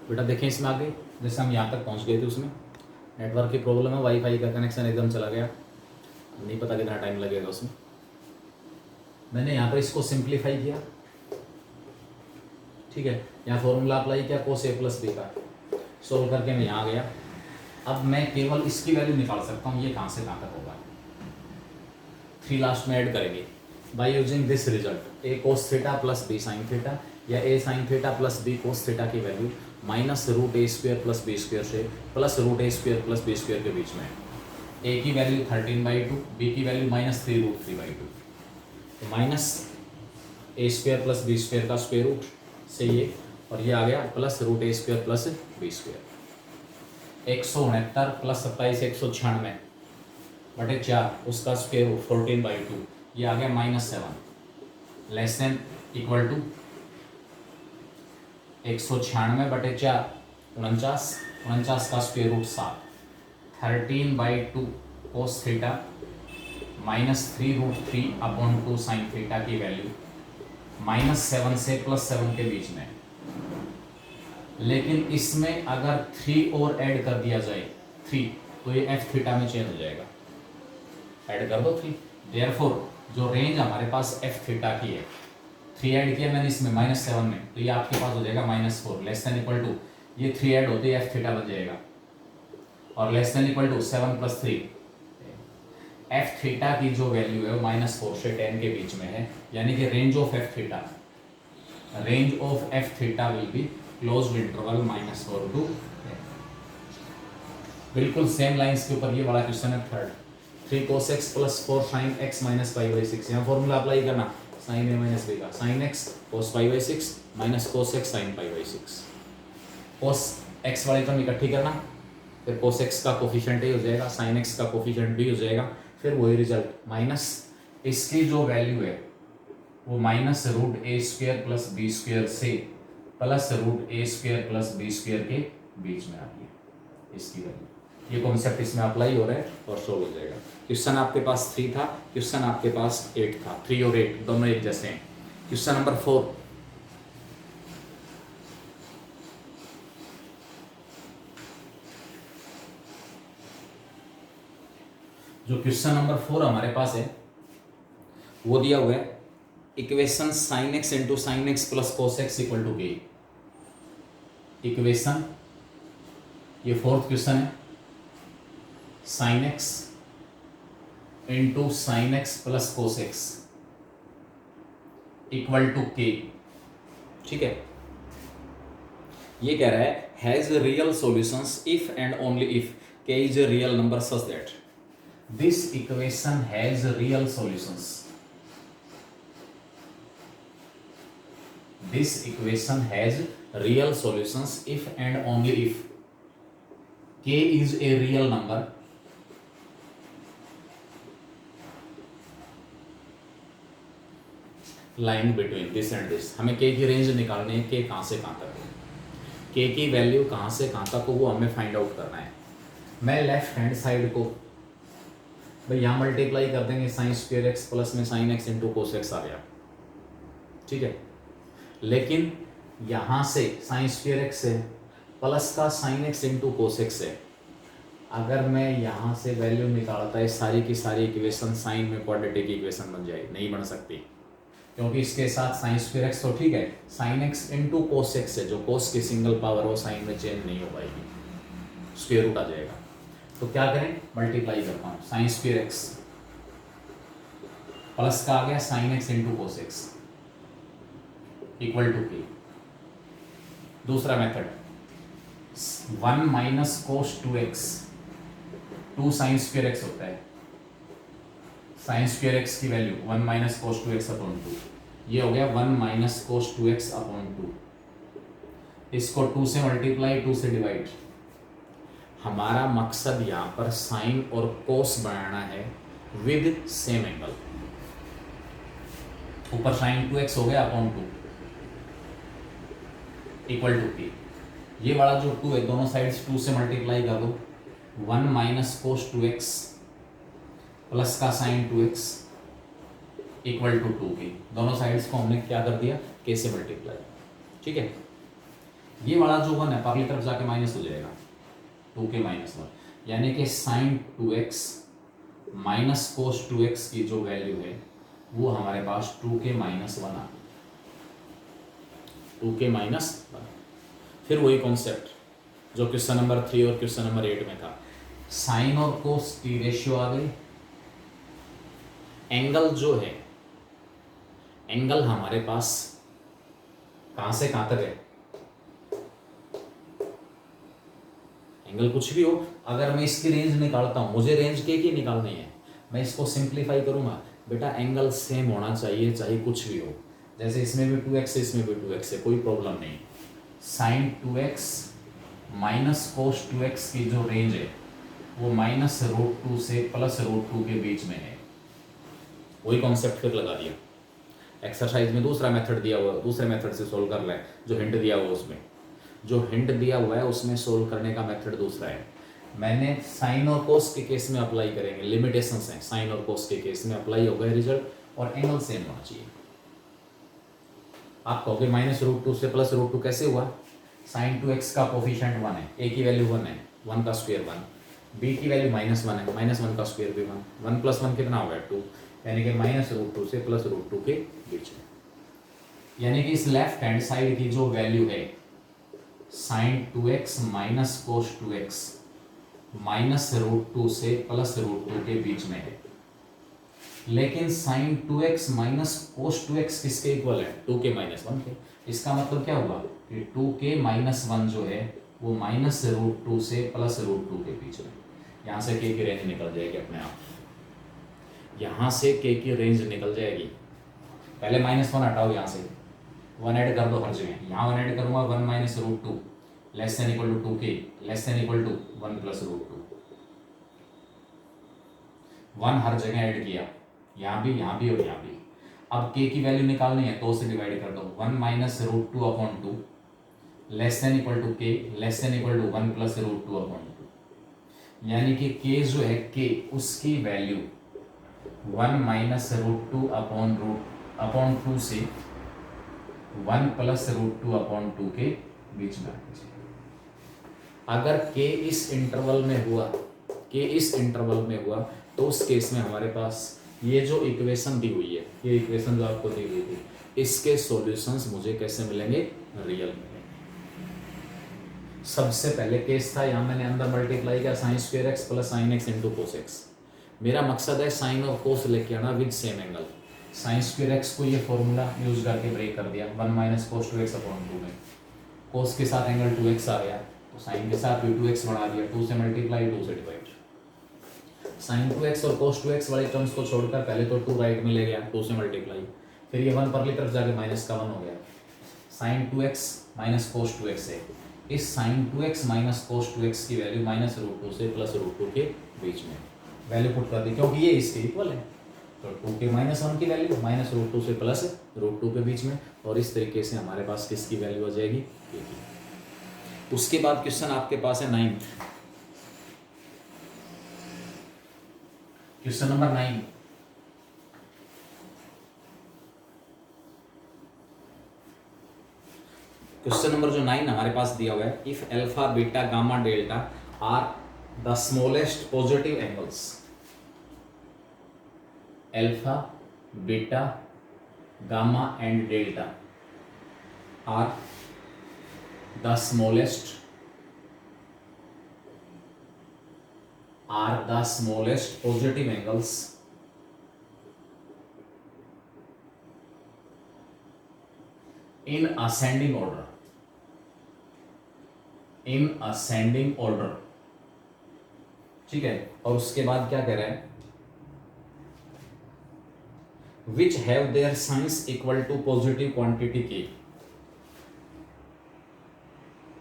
बेटा देखें इसमें आगे जैसे हम यहाँ तक पहुँच गए थे, उसमें नेटवर्क की प्रॉब्लम है, वाईफाई का कनेक्शन एकदम चला गया, नहीं पता कितना टाइम लगेगा उसमें। मैंने यहाँ पर इसको सिंप्लीफाई किया, ठीक है, यहाँ फॉर्मूला अप्लाई किया cos a प्लस बी का, सोल्व करके मैं यहाँ गया। अब मैं केवल इसकी वैल्यू निकाल सकता हूँ, ये कहाँ से कहाँ तक होगा, 3 लास्ट में ऐड करेंगे by using this result, a cos theta plus b sin theta या a sin theta plus b cos theta की वैल्यू माइनस रूट ए स्क्वायर प्लस बी स्क्वायर से प्लस रूट ए स्क्वायर प्लस बी स्क्वायर के बीच में। a की value 13/2, b की value minus 3√3/2, तो minus ए square plus B square का square root से ये, और ये आ गया प्लस रूट ए square plus B square. 169 plus 27 196 बटे 4 उसका स्क्वायर रूट 14/2, ये आ गया -7 लेस देन इक्वल टू 196 बटे 4 49 का square root 7, 13/2 cos theta minus 3√3/2 sine theta की वैल्यू -7 से +7 के बीच में। लेकिन इसमें अगर 3 और ऐड कर दिया जाए 3, तो ये एफ थीटा में चेंज हो जाएगा, ऐड कर दो 3, देयरफॉर जो रेंज हमारे पास एफ थीटा की है, 3 ऐड किया मैंने इसमें -7 में, तो ये आपके पास हो जाएगा -4 लेस देन इक्वल टू, ये 3 ऐड होते ही एफ थीटा बन जाएगा, और less than equal to 7 + 3, F theta की जो वैल्यू है वो -4 से 10 के बीच में है, यानी कि range of F theta will be closed interval -4 to 10। बिल्कुल सेम लाइंस के ऊपर ये बड़ा क्वेश्चन है third, 3 cos x + 4 sin x - π/6, यहाँ फॉर्मूला अप्लाई करना sin a - b का, sin x cos π/6 minus cos x sin π/6, cos x वाली टर्म इकट्ठी करना, फिर cos x का कोफिशिएंट a हो जाएगा, sin x का कोफिशिएंट b हो जाएगा, फिर वही रिजल्ट माइनस इसकी जो वैल्यू है वो माइनस रूट ए स्क्वायर प्लस बी स्क्वायर से प्लस रूट ए स्क्वायर प्लस बी स्क्वायर के बीच में आती है इसकी वैल्यू। ये कॉन्सेप्ट इसमें अप्लाई हो रहा है और सोल्व हो जाएगा। क्वेश्चन आपके पास 3 था, क्वेश्चन आपके पास 8 था, 3 और 8 दोनों एक जैसे हैं। क्वेश्चन नंबर 4, जो क्वेश्चन नंबर 4 हमारे पास है वो दिया हुआ है equation sin x into sine x plus cos x equal to k. Equation, ये 4th क्वेश्चन है, sin x into sine x plus cos x equal to k, ठीक है। ये कह रहा है has real solutions if and only if k is a real number such that this equation has real solutions. This equation has real solutions if and only if k is a real number lying between this and this। हमें k की range निकालनी है, k कहाँ से कहाँ तक है, k की वैल्यू कहाँ से कहाँ तक हो वो हमें फाइंड आउट करना है। मैं लेफ्ट हैंड साइड को भाई यहाँ मल्टीप्लाई कर देंगे, साइन स्क्वायर एक्स प्लस में sine x into cos x आ गया, ठीक है। लेकिन यहाँ से साइन स्क्वायर एक्स है प्लस का sine x into cos x है, अगर मैं यहाँ से वैल्यू निकालता है सारी की सारी इक्वेशन साइन में क्वाड्रेटिक इक्वेशन बन जाएगी, नहीं बन सकती, क्योंकि इसके साथ साइन स्क्वायर एक्स तो ठीक है, sine x into cos x है, जो कोस की सिंगल पावर हो साइन में चेंज नहीं हो पाएगी, स्क्वायर रूट आ जाएगा। तो क्या करें, मल्टीप्लाई करता हूँ, साइन स्क्वायर एक्स प्लस का आ गया sine x into cos x equal to k. दूसरा method 1 minus cos 2x, 2 sine square x होता है, साइन स्क्वायर एक्स की value 1 minus cos 2x upon 2, ये हो गया 1 माइनस कोस 2x अपॉन 2, इसको 2 से मल्टीप्लाई 2 से डिवाइड। हमारा मकसद यहाँ पर साइन और कोस बनाना है विद सेम एंगल, ऊपर साइन 2x हो गया अपॉन 2 इक्वल टू के। ये वाला जो 2 है दोनों साइड्स 2 से मल्टीप्लाई कर दो, 1 माइनस कोस 2x प्लस का साइन 2x इक्वल टू 2 के, दोनों साइड्स को हमने क्या कर दिया, के से मल्टीप्लाई, ठीक है। ये वाला जो 1 है परली तरफ जाके माइनस हो जाएगा, 2k माइनस 1, यानी कि sign 2x minus cos 2x की जो वैल्यू है वो हमारे पास 2k माइनस 1 आ गई, 2k माइनस 1। फिर वही कॉन्सेप्ट जो क्वेश्चन नंबर 3 और क्वेश्चन नंबर 8 में था, साइन और कोस की रेशियो आ गई। एंगल जो है, एंगल हमारे पास कहां से कहां तक है, एंगल कुछ भी हो, अगर मैं इसकी रेंज निकालता हूं, मुझे रेंज के की निकालनी है, मैं इसको सिंप्लीफाई करूंगा, बेटा एंगल सेम होना चाहिए चाहे कुछ भी हो, जैसे इसमें भी 2x है इसमें भी 2x है, कोई प्रॉब्लम नहीं। Sign 2x minus cos 2x की जो रेंज है वो माइनस रूट 2 से प्लस रूट 2 के बीच में है। वही कॉन्सेप्ट फिर लगा दिया। एक्सरसाइज में दूसरा मेथड दिया हुआ, दूसरे मेथड से सोल्व कर लें, जो हिंट दिया हुआ उसमें, जो हिंट दिया हुआ है उसमें सोल्व करने का मेथड दूसरा है। मैंने साइन और कोस के केस में अप्लाई करेंगे, लिमिटेशंस हैं, साइन और कोस के केस में अप्लाई होगा रिजल्ट, और एंगल सेम होना चाहिए। आप कहोगे माइनस रूट 2 से प्लस रूट 2 कैसे हुआ, साइन 2x का कोफिशिएंट 1 है, a की वैल्यू 1 है, 1 का स्क्वायर 1, b की वैल्यू माइनस 1 है, माइनस 1 का स्क्वायर भी 1, 1 प्लस 1 कितना हो गया 2, यानी कि माइनस रूट 2 से प्लस रूट 2 के बीच में। यानी कि इस लेफ्ट हैंड साइड की जो वैल्यू है sine 2x minus cos 2x minus root 2 से प्लस रूट 2 के बीच में है, लेकिन sign 2x minus cos 2x किसके इक्वल है, 2k माइनस 1 के। इसका मतलब क्या हुआ कि 2k माइनस 1 जो है वो माइनस रूट 2 से प्लस रूट 2 के बीच में। यहाँ से k की रेंज निकल जाएगी अपने आप, यहाँ से k की रेंज निकल जाएगी। पहले माइनस 1 हटाओ, यहाँ से 1 ऐड कर दो हर जगह, यहाँ 1 ऐड करूँगा 1 minus root 2 less than equal to 2k less than equal to 1 plus root 2, 1 हर जगह ऐड किया, यहाँ भी और यहाँ भी। अब k की वैल्यू निकालनी है, 2 से डिवाइड कर दो, 1 minus root 2 upon 2 less than equal to k less than equal to 1 plus root 2 upon 2, यानी कि k जो है k उसकी वैल्यू 1 माइनस रूट 2 अपॉन 2 से 1 प्लस रूट 2 अपॉन 2 के बीच में आनी चाहिए। अगर k इस इंटरवल में हुआ, तो उस केस में हमारे पास ये जो इक्वेशन दी हुई है, ये इक्वेशन जो आपको दी हुई थी, इसके सॉल्यूशंस मुझे कैसे मिलेंगे, रियल मिलेंगे। सबसे पहले केस था, यहाँ मैंने अंदर मल्टीप्लाई किया sign square x plus sine x into cos x. मेरा मकसद है साइन और कोस लेके आना with same angle. Sign square x को ये फॉर्मूला यूज करके ब्रेक कर दिया, 1 माइनस कोस 2x अपॉन 2 में, कोस के साथ एंगल 2x आ गया, तो साइन के साथ भी 2x बढ़ा दिया, 2 से मल्टीप्लाई 2 से डिवाइड। साइन 2x और कोस 2x वाले टर्म्स को छोड़कर पहले तो 2 राइट में ले गया, 2 से मल्टीप्लाई, फिर ये 1 परली तरफ जाके माइनस का 1 हो गया, sign 2x minus cos 2x है। इस sign 2x minus cos 2x की वैल्यू माइनस रूट 2 से प्लस रूट 2 के बीच में वैल्यू पुट कर दी, क्योंकि ये इसके इक्वल है, तो 2k माइनस 1 की वैल्यू माइनस रूट 2 से प्लस रूट 2 के बीच में, और इस तरीके से हमारे पास किसकी वैल्यू आ जाएगी, k की। उसके बाद क्वेश्चन आपके पास है 9, क्वेश्चन नंबर 9। क्वेश्चन नंबर जो 9 हमारे पास दिया हुआ है, if alpha beta gamma delta R the smallest positive angles, alpha beta gamma and delta R the smallest positive angles in ascending order, ठीक है। और उसके बाद क्या कह रहा है, which have their signs equal to positive quantity k,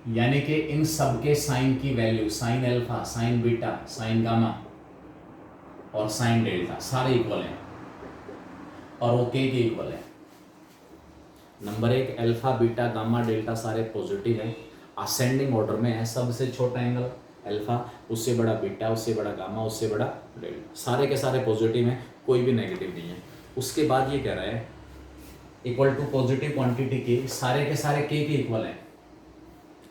यानी कि इन सबके साइन की value, sine alpha, sign beta, sign gamma और साइन डेल्टा सारे इक्वल हैं, और वो के इक्वल है। Number 1 alpha beta gamma delta सारे पॉजिटिव हैं, असेंडिंग ऑर्डर में है, सबसे छोटा एंगल अल्फा, उससे बड़ा बीटा, उससे बड़ा गामा, उससे बड़ा डेल्टा, सारे के सारे पॉजिटिव हैं, कोई भी नेगेटिव नहीं है। उसके बाद ये कह रहा है इक्वल टू पॉजिटिव क्वांटिटी के, सारे के सारे के इक्वल हैं,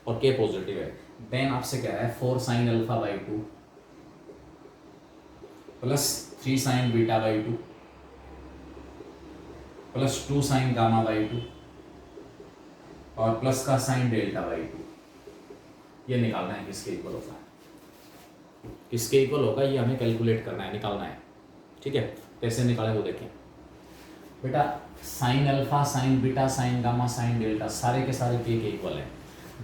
और के पॉजिटिव है, देन आपसे कह रहा है 4 sine alpha by 2 plus 3 sign beta by 2 plus 2 sign gamma by 2 और प्लस का साइन डेल्टा बाई 2। ये निकालना है किसके इक्वल होगा, किसके इक्वल होगा ये हमें कैलकुलेट करना है, निकालना है। ठीक है, कैसे निकाले वो देखें बेटा। Sine alpha, sign beta, sign gamma, sine delta सारे के सारे के इक्वल है।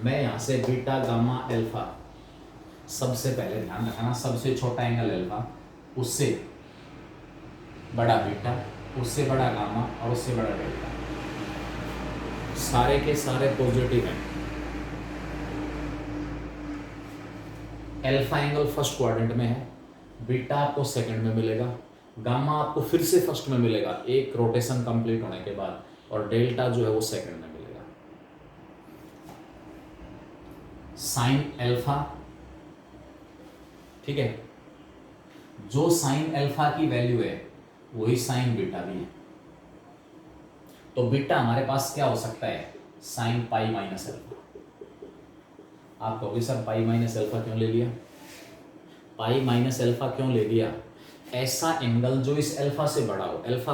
मैं यहाँ से बीटा गामा अल्फा, सबसे पहले ध्यान रखना सबसे छोटा एंगल अल्फा, उससे बड़ा बीटा, उससे बड़ा गामा और उससे बड़ा डेल्टा, सारे के सारे पॉजिटिव हैं। अल्फा एंगल फर्स्ट क्वाड्रेंट में है, बीटा आपको सेकंड में मिलेगा, गामा आपको फिर से फर्स्ट में मिलेगा एक रोटेशन कंप्लीट होने के बाद, और डेल्टा जो है वो सेकंड में मिलेगा। साइन अल्फा, ठीक है, जो साइन अल्फा की वैल्यू है वही साइन बीटा भी है। तो बीटा हमारे पास क्या हो सकता है, साइन पाई माइनस अल्फा। आप कहोगे सर पाई माइनस अल्फा क्यों ले लिया, पाई माइनस अल्फा क्यों ले लिया, ऐसा एंगल जो इस अल्फा से बड़ा हो, अल्फा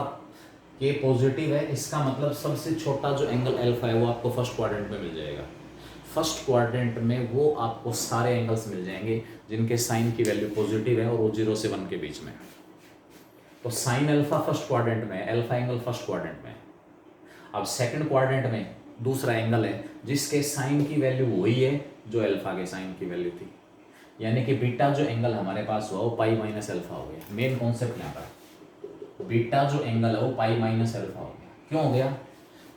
के पॉजिटिव है, इसका मतलब सबसे छोटा जो एंगल अल्फा है वो आपको फर्स्ट क्वाड्रेंट में मिल जाएगा। फर्स्ट क्वाड्रेंट में वो आपको सारे एंगल्स मिल जाएंगे जिनके साइन की वैल्यू पॉजिटिव है और वो 0 से 1 के बीच में। तो साइन अल्फा फर्स्ट क्वाड्रेंट में, अल्फा एंगल फर्स्ट क्वाड्रेंट में। अब सेकंड क्वाड्रेंट में दूसरा एंगल है जिसके साइन की वैल्यू वही है जो अल्फा के साइन की वैल्यू थी, यानी कि बीटा जो एंगल हमारे पास हुआ वो पाई माइनस अल्फा हो गया। मेन कॉन्सेप्ट यहाँ पर बीटा जो एंगल है वो पाई माइनस अल्फा हो गया। क्यों हो गया,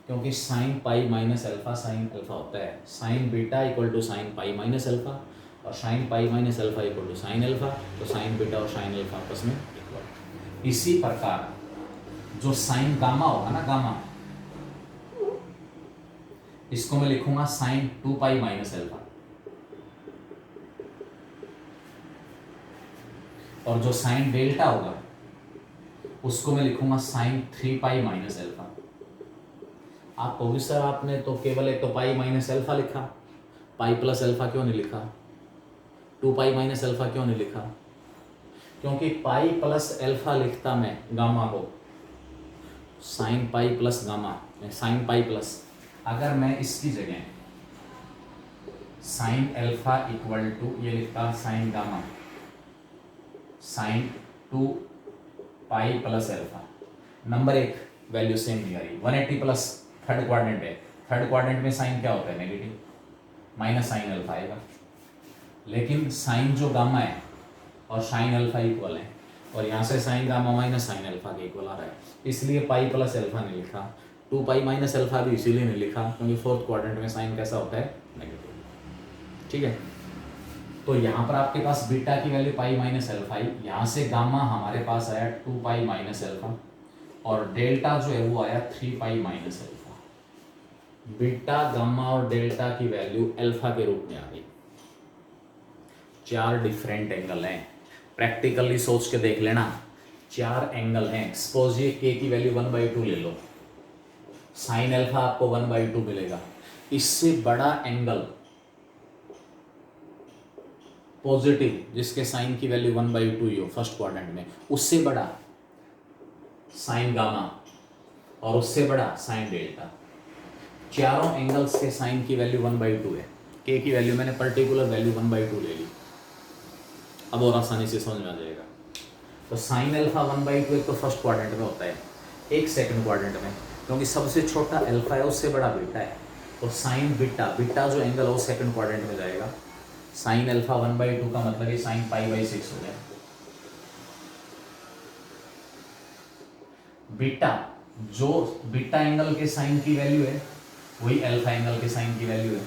क्योंकि sine pi minus alpha sine alpha होता है, sine beta equal to sine pi minus alpha और sine pi minus alpha equal to sine alpha, तो साइन बीटा और साइन अल्फा आपस में इक्वल। इसी प्रकार जो साइन गामा होगा ना, गामा, इसको मैं लिखूंगा साइन 2 पाई माइनस अल्फा, और जो साइन डेल्टा होगा उसको मैं लिखूंगा साइन 3 पाई माइनस अल्फा। आप कहोगे सर आपने तो केवल एक तो पाई माइनस अल्फा लिखा, पाई प्लस अल्फा क्यों नहीं लिखा, 2 पाई माइनस अल्फा क्यों नहीं लिखा? क्योंकि पाई प्लस अल्फा लिखता मैं गामा को, sine pi plus gamma, sine pi plus, अगर मैं इसकी जगह साइन अल्फा इक्वल टू ये लिखता sine gamma sine 2 pi plus alpha, number एक वैल्यू सेम नहीं आ रही। 180 प्लस थर्ड क्वाड्रेंट है, थर्ड क्वाड्रेंट में साइन क्या होता है, नेगेटिव, माइनस साइन अल्फा आएगा। लेकिन साइन जो गामा है और साइन अल्फा इक्वल है, और यहाँ से sign gamma minus sine alpha के इक्वल आ रहा है, इसलिए पाई प्लस अल्फा नहीं लिखा। 2 पाई माइनस अल्फा भी इसीलिए नहीं लिखा क्योंकि फोर्थ क्वाड्रेंट में साइन कैसा होता है, नेगेटिव। ठीक है, तो यहाँ पर आपके पास बीटा की वैल्यू पाई माइनस अल्फा आई, यहाँ से गामा हमारे पास आया 2 पाई माइनस अल्फा, और डेल्टा जो है वो आया 3 pi minus alpha. Beta, gamma और डेल्टा की वैल्यू अल्फा के रूप में आ गई। 4 डिफरेंट एंगल हैं, प्रैक्टिकली सोच के देख लेना, 4 एंगल हैं। सपोज ये के की वैल्यू 1/2 ले लो, साइन अल्फा आपको 1/2 मिलेगा। इससे बड़ा एंगल पॉजिटिव जिसके साइन की वैल्यू 1/2 ही हो फर्स्ट क्वाड्रेंट में, उससे बड़ा साइन गामा और उससे बड़ा साइन डेल्टा, चारों एंगल्स के साइन की वैल्यू 1/2 है। के की वैल्यू मैंने पर्टिकुलर वैल्यू 1/2 ले ली, अब और आसानी से समझ में आ जाएगा। तो साइन अल्फा 1/2 एक तो फर्स्ट क्वाड्रेंट में होता है, एक सेकंड क्वाड्रेंट में, क्योंकि सबसे छोटा अल्फा है उससे बड़ा बीटा है, तो साइन बीटा, बीटा जो एंगल है वो सेकंड क्वाड्रेंट में जाएगा। साइन अल्फा 1/2 का मतलब ये साइन पाई/6 हो गया। बीटा, जो बीटा एंगल के साइन की वैल्यू है वही अल्फा एंगल के साइन की वैल्यू है।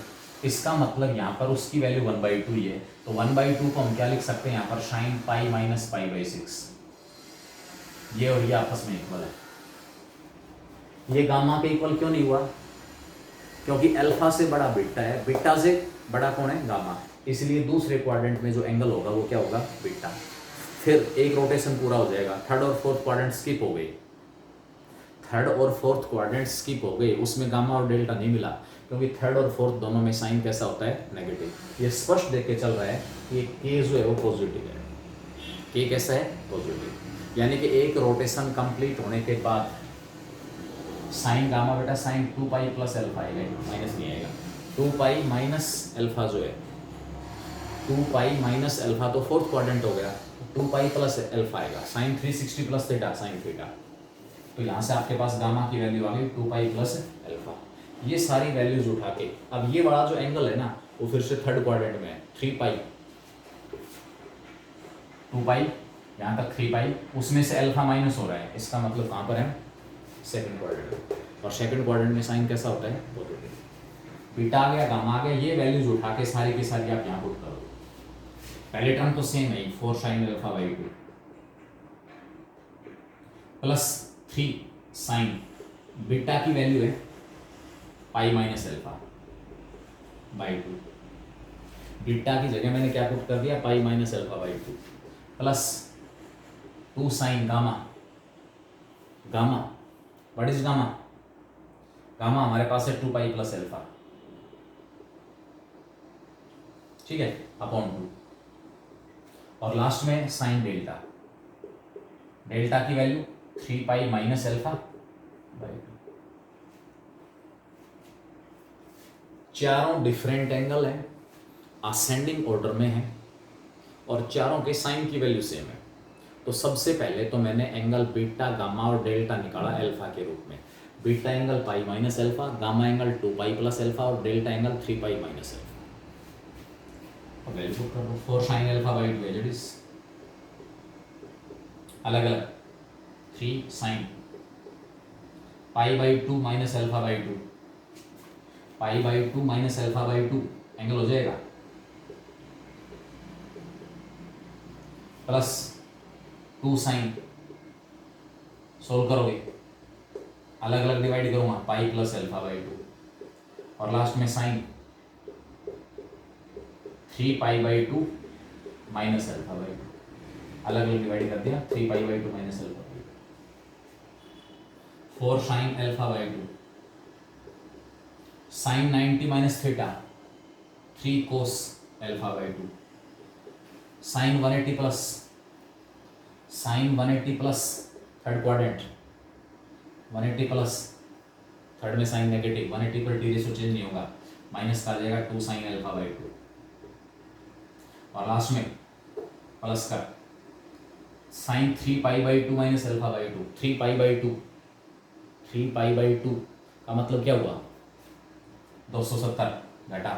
इसका मतलब यहाँ पर उसकी वैल्यू 1/2 ही है, तो 1/2 को हम क्या लिख सकते हैं यहाँ पर, साइन पाई माइनस पाई/6। ये और ये आपस में इक्वल है। ये गामा के इक्वल क्यों नहीं हुआ, क्योंकि अल्फा से बड़ा बीटा है, बीटा से बड़ा कौन है, गामा, इसलिए दूसरे क्वाड्रेंट में जो एंगल होगा वो क्या होगा, बीटा। फिर एक रोटेशन पूरा हो जाएगा, थर्ड और फोर्थ क्वाड्रेंट स्किप हो गई, थर्ड और फोर्थ क्वाड्रेंट स्किप हो गए, उसमें गामा और डेल्टा नहीं मिला, क्योंकि थर्ड और फोर्थ दोनों में साइन कैसा होता है, नेगेटिव। ये स्पष्ट देख के चल रहा है कि के जो है वो पॉजिटिव है, के कैसा है, पॉजिटिव। यानी कि एक रोटेशन कंप्लीट होने के बाद साइन गामा बेटा साइन 2 पाई प्लस एल्फा आएगा, माइनस नहीं आएगा। 2 पाई माइनस एल्फा जो है 2 पाई माइनस एल्फा तो फोर्थ क्वाड्रेंट हो गया, 2 पाई प्लस एल्फा आएगा, sine 360 plus theta sine theta. तो यहाँ से आपके पास गामा की वैल्यू आ गई 2 पाई प्लस एल्फा। ये सारी वैल्यूज उठा के अब ये वाला जो एंगल है ना वो फिर से थर्ड क्वाड्रेंट में है, 3 पाई 2 पाई यहाँ तक 3 पाई, उसमें से अल्फा माइनस हो रहा है, इसका मतलब कहाँ पर है, सेकंड क्वाड्रेंट। और सेकंड क्वाड्रेंट में साइन कैसा होता है, पॉजिटिव। बीटा आ गया, गामा आ गया, ये वैल्यूज उठा के सारी की सारी आप यहाँ पुट करो। पहले टर्म तो सेम है, 4 sine alpha by 2 plus 3 sign beta की वैल्यू है पाई माइनस अल्फा बाई 2। बीटा की जगह मैंने क्या पुट कर दिया, पाई minus alpha by 2 plus 2 sign gamma. Gamma what is gamma, gamma हमारे पास है 2 पाई प्लस अल्फा, ठीक है, अपॉन 2। और लास्ट में साइन डेल्टा, डेल्टा की value 3 pi minus alpha by 2। चारों डिफरेंट एंगल है, असेंडिंग ऑर्डर में है और चारों के साइन की वैल्यू सेम है। तो सबसे पहले तो मैंने एंगल बीटा गामा और डेल्टा निकाला अल्फा के रूप में। Beta angle pi minus alpha, gamma angle 2 pi plus alpha और delta angle 3 pi minus alpha. Value कर दो 4 sine alpha by 2 as it is, अलग अलग 3 sine pi by 2 minus alpha by 2, pi by 2 minus alpha by 2 angle हो जाएगा, plus 2 sign, solve करोगे अलग अलग डिवाइड करूंगा, पाई प्लस अल्फा बाई 2 और लास्ट में sine 3 pi by 2 minus alpha by 2, अलग अलग डिवाइड कर दिया, 3 pi by 2 minus alpha by 2, 4 sine alpha by 2, sine 90 minus theta 3 cos alpha by 2, sine 180 plus, sine 180 plus third quadrant 180 plus, third में sine negative, 180 पर T ratio change नहीं होगा, minus का आ जाएगा 2 साइन अल्फा बाई 2 और लास्ट में plus का sine 3 pi by 2 minus alpha by 2, 3 pi by 2, 3 pi by 2 का मतलब क्या हुआ 270 घटा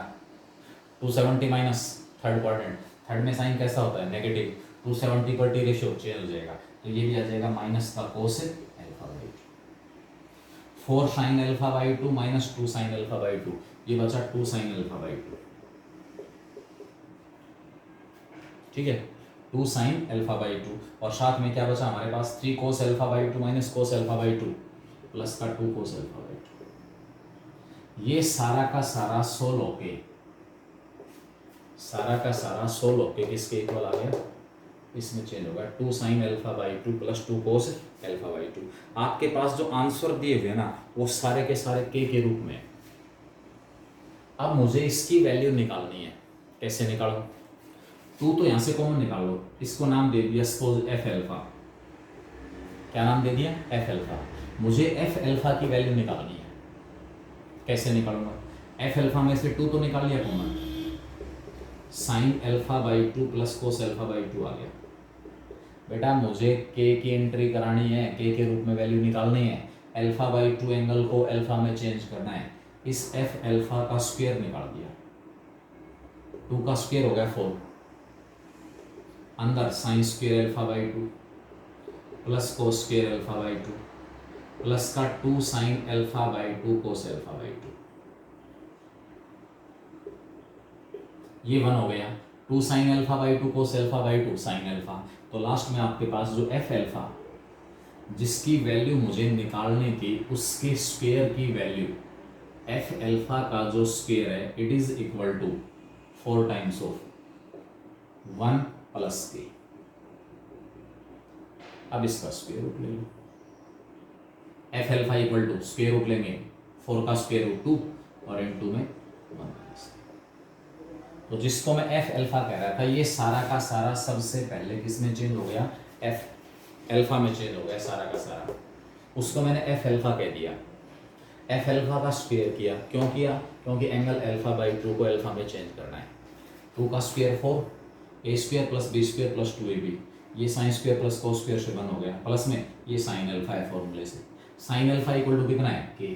270 माइनस थर्ड क्वाड्रेंट, थर्ड में साइन कैसा होता है नेगेटिव, 270 पर टी रेशियो चेंज हो जाएगा, तो ये भी आ जाएगा माइनस का कोस alpha by 2, 4 sine alpha by 2 minus 2 sign alpha by 2, ये बचा 2 साइन अल्फा बाई 2, ठीक है, 2 साइन अल्फा बाई 2 और साथ में क्या बचा हमारे पास 3 cos alpha by 2 minus cos alpha by 2 plus का 2 कोस अल्फा बाई 2। ये सारा का सारा सोल्व होके, सारा का सारा सोल्व होके किसके इक्वल आ गया, इसमें चेंज होगा 2 sign alpha by 2 plus 2 cos alpha by 2। आपके पास जो आंसर दिए हुए ना वो सारे के सारे के रूप में। अब मुझे इसकी वैल्यू निकालनी है, कैसे निकालूं, 2 तो यहां से कॉमन निकाल लो, इसको नाम दे दिया सपोज एफ अल्फा, क्या नाम दे दिया एफ अल्फा। मुझे एफ अल्फा की वैल्यू निकालनी है, कैसे निकालूंगा, एफ अल्फा में से 2 तो निकाल लिया common, sign alpha by 2 plus cos alpha by 2 आ गया। बेटा मुझे के की एंट्री करानी है, के रूप में वैल्यू निकालनी है, अल्फा बाई 2 एंगल को अल्फा में चेंज करना है, इस एफ अल्फा का स्क्वायर निकाल दिया, 2 का स्क्वायर हो गया 4, अंदर sine square alpha by 2 plus cos square alpha by 2 plus का 2 sign alpha by 2 cos alpha by 2, ये 1 हो गया, 2 sign alpha by 2 cos alpha by 2 sign alpha. तो लास्ट में आपके पास जो एफ अल्फा जिसकी वैल्यू मुझे निकालनी थी उसके स्क्वायर की वैल्यू, एफ अल्फा का जो स्क्वायर है it is equal to 4 times of 1 plus के। अब इसका स्क्वायर रूट ले लो, F alpha equal to square root लेंगे 4 का स्क्वायर रूट 2 और इनटू में 1 - तो जिसको मैं एफ अल्फा कह रहा था, ये सारा का सारा सबसे पहले किसमें चेंज हो गया, एफ अल्फा में चेंज हो गया सारा का सारा। उसको मैंने एफ अल्फा कह दिया। एफ अल्फा का स्क्वायर किया, क्यों किया, क्योंकि एंगल अल्फा बाई 2 को अल्फा में चेंज करना है। 2 का square 4, A square plus B square plus 2ab, ये sine square plus cos square से 1 हो गया, प्लस में ये साइन अल्फा है फॉर्मूले से। साइन अल्फा इक्वल टू कितना है, के।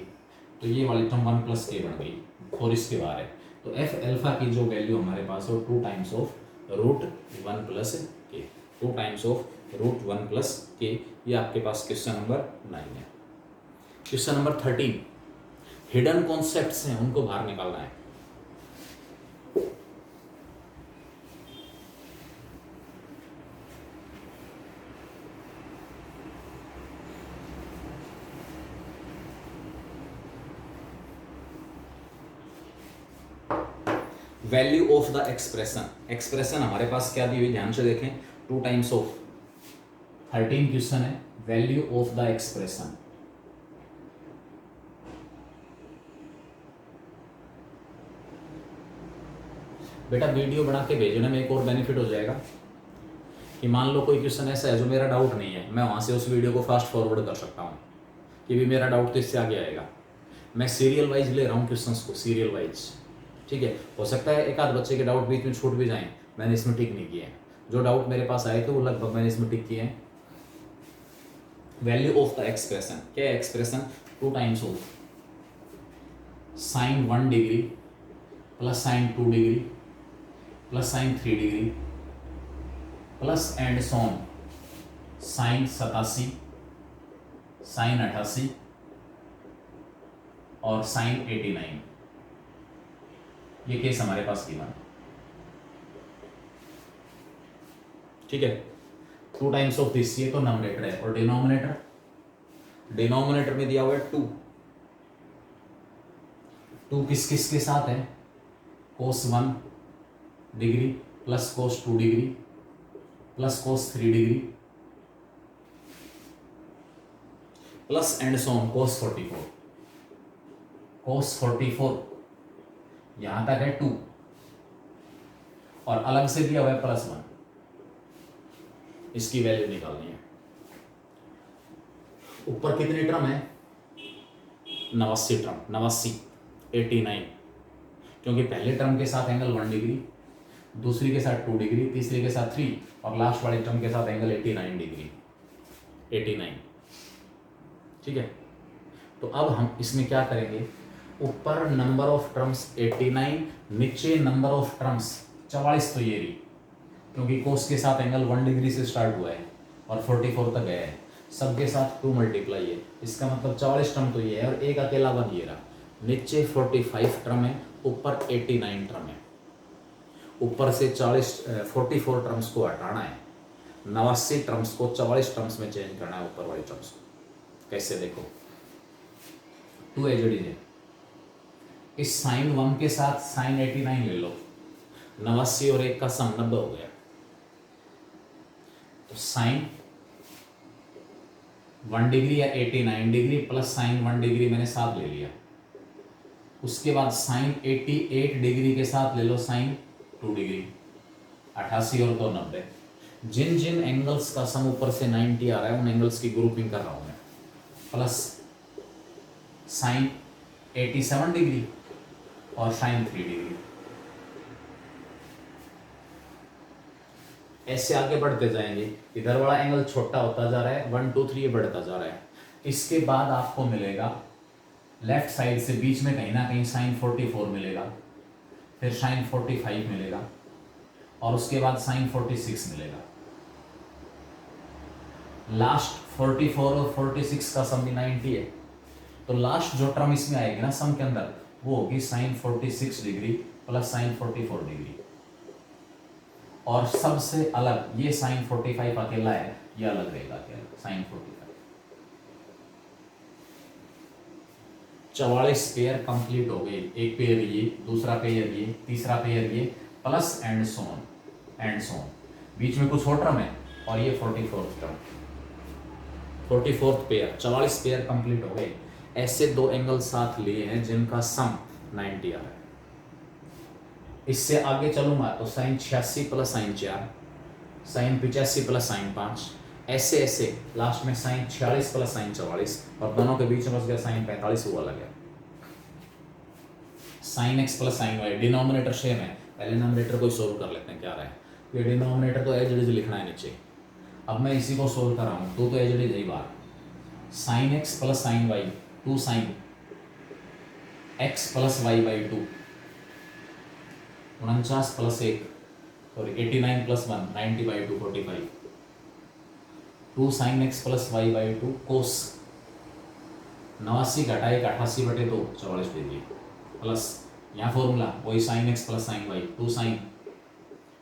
तो ये वाली टर्म 1 प्लस के बन गई, 4 इसके बाहर है। तो एफ अल्फा की जो वैल्यू हमारे पास हो 2 टाइम्स ऑफ रूट 1 प्लस के, 2 टाइम्स ऑफ रूट 1 प्लस के। ये आपके पास क्वेश्चन नंबर 9 है। क्वेश्चन नंबर 13, हिडन कॉन्सेप्ट्स हैं, उनको बाहर निकालना है। Value of the expression, expression हमारे पास क्या दी हुई, ध्यान से देखें। 2 टाइम्स ऑफ 13 क्वेश्चन है, वैल्यू ऑफ द एक्सप्रेशन। बेटा वीडियो बना के भेजना में एक और बेनिफिट हो जाएगा कि मान लो कोई क्वेश्चन ऐसा है जो मेरा डाउट नहीं है, मैं वहां से उस वीडियो को फास्ट फॉरवर्ड कर सकता हूँ कि भी मेरा डाउट तो इससे आगे आएगा। मैं सीरियल वाइज ले रहा हूँ क्वेश्चंस को, सीरियल वाइज, ठीक है। हो सकता है एक आध बच्चे के डाउट बीच में छूट भी जाएं, मैंने इसमें टिक नहीं किए हैं। जो डाउट मेरे पास आए थे वो लगभग मैंने इसमें टिक किए हैं। वैल्यू ऑफ द एक्सप्रेशन, क्या है expression, 2 times of sine 1 degree plus sine 2 degree plus sine 3 degree plus and so on 87, sine 88 और साइन 89। ये केस हमारे पास गिवन, ठीक है। 2 टाइम्स ऑफ दिस, ये तो नॉमिनेटर है, और डिनोमिनेटर, डिनोमिनेटर में दिया हुआ है 2। 2 किस किस के साथ है, cos 1 degree plus cos 2 degree plus cos 3 degree plus and so on cos 44। Cos 44 यहां तक है 2, और अलग से दिया हुआ है +1। इसकी वैल्यू निकालनी है। ऊपर कितनी टर्म है, 89 टर्म, 89 89, क्योंकि पहले टर्म के साथ एंगल 1 डिग्री, दूसरी के साथ 2 डिग्री, तीसरी के साथ 3, और लास्ट वाली टर्म के साथ एंगल 89 डिग्री, 89, ठीक है। तो अब हम इसमें क्या करेंगे, ऊपर नंबर ऑफ टर्म्स 89, नीचे नंबर ऑफ टर्म्स 44, तो ये रही, क्योंकि कोस के साथ एंगल 1 डिग्री से स्टार्ट हुआ है और 44 तक गया है, सबके साथ 2 मल्टीप्लाई है, इसका मतलब 44 टर्म तो ये है, और एक अकेला 1 ये रहा। नीचे 45 टर्म है, ऊपर 89 टर्म है। ऊपर से 44 टर्म्स को हटाना है, 89 टर्म्स को 44 टर्म्स में चेंज करना है, ऊपर वाली टर्म्स को। कैसे, देखो 2 एजडी है, इस साइन 1 के साथ साइन 89 ले लो, 89 और 1 का सम 90 हो गया। तो साइन 1 डिग्री या 89 डिग्री प्लस साइन 1 डिग्री मैंने साथ ले लिया। उसके बाद साइन 88 डिग्री के साथ ले लो साइन 2 डिग्री, 88 और 2 90। जिन जिन एंगल्स का सम ऊपर से 90 आ रहा है उन एंगल्स की ग्रुपिंग कर रहा हूं मैं, प्लस साइन 87 डिग्री और साइन 3 डिग्री। ऐसे आगे बढ़ते जाएंगे, इधर वाला एंगल छोटा होता जा रहा है, 1 2 3 ये बढ़ता जा रहा है। इसके बाद आपको मिलेगा लेफ्ट साइड से बीच में कहीं ना कहीं साइन 44 मिलेगा, फिर साइन 45 मिलेगा, और उसके बाद साइन 46 मिलेगा। लास्ट 44 और 46 का सम भी 90 है, तो लास्ट जो टर्म इसमें आएगी ना सम के अंदर, वो होगी sine 46 degree plus sine 44 degree. और सबसे अलग ये साइन 45 अकेला है, ये अलग रहेगा अकेला साइन 45। 44 पेयर कंप्लीट हो गए, एक पेयर ये, दूसरा पेयर ये, तीसरा पेयर ये, प्लस एंड सोन, एंड सोन। बीच में कुछ और टर्म है, और ये 44th term, 44th pair, 44 pair complete हो गए। ऐसे 2 एंगल साथ लिए हैं जिनका सम 90 आ रहा है। इससे आगे चलूंगा तो sine 86 plus sine 4, sine 85 plus sine 5, ऐसे ऐसे लास्ट में साइन 46 प्लस साइन 44, और दोनों के बीच में बच गया साइन 45, वो अलग है। Sine x plus sine y, denominator same है, पहले नोमिनेटर को सोल्व कर लेते हैं क्या रहा है। ये डिनोमिनेटर तो एज इट इज लिखना है नीचे। अब मैं इसी को सोल्व कर रहा हूँ, तो एज इट इज यही बात, sine x plus sine y, 2 sine x plus y by 2, 49 plus 1 sorry 89 plus 1 90 by 2 45, 2 sine x plus y by 2 cos 89 घटा 1 88 बटे 2 44 डिग्री, प्लस यहाँ फॉर्मूला वही sine x plus sine y, 2 sine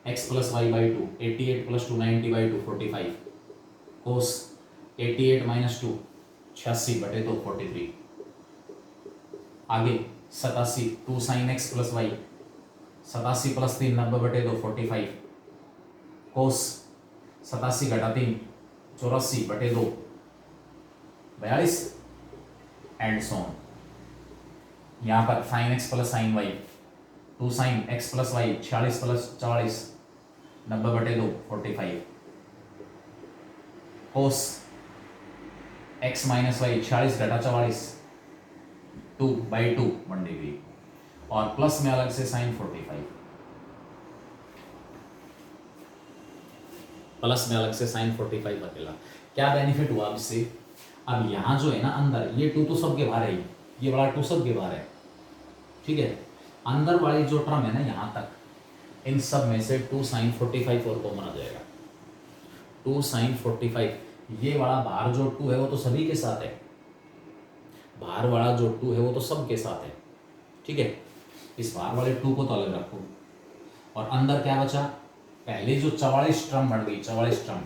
x plus y by 2 88 plus 2 90 by 2 45, cos 88 minus 2 86 बटे 2 43, आगे 87 2 sine x plus y 87 plus 3 90 बटे 2 45, कोस 87 घटा 3 84 बटे 2 42, and so on. यहाँ पर sine x plus sine y, 2 sine x plus y 46 plus 44 90 बटे 2 45, कोस x minus Y 46 घटा 44 2 by 2 1 degree, और प्लस में अलग से साइन 45, प्लस में अलग से साइन 45 अकेला। क्या बेनिफिट हुआ इससे, अब यहाँ जो है ना अंदर ये 2 तो सबके बाहर है, ये वाला 2 सबके बाहर है, ठीक है। अंदर वाली जो टर्म है ना यहाँ तक, इन सब में से 2 साइन 45 और कॉमन आ जाएगा, 2 साइन 45। ये वाला बाहर जो 2 है वो तो सभी के साथ है, बाहर वाला जो 2 है वो तो सबके साथ है, ठीक है। इस बाहर वाले 2 को तो अलग रखो, और अंदर क्या बचा, पहले जो 44 टर्म बढ़ गई, 44 टर्म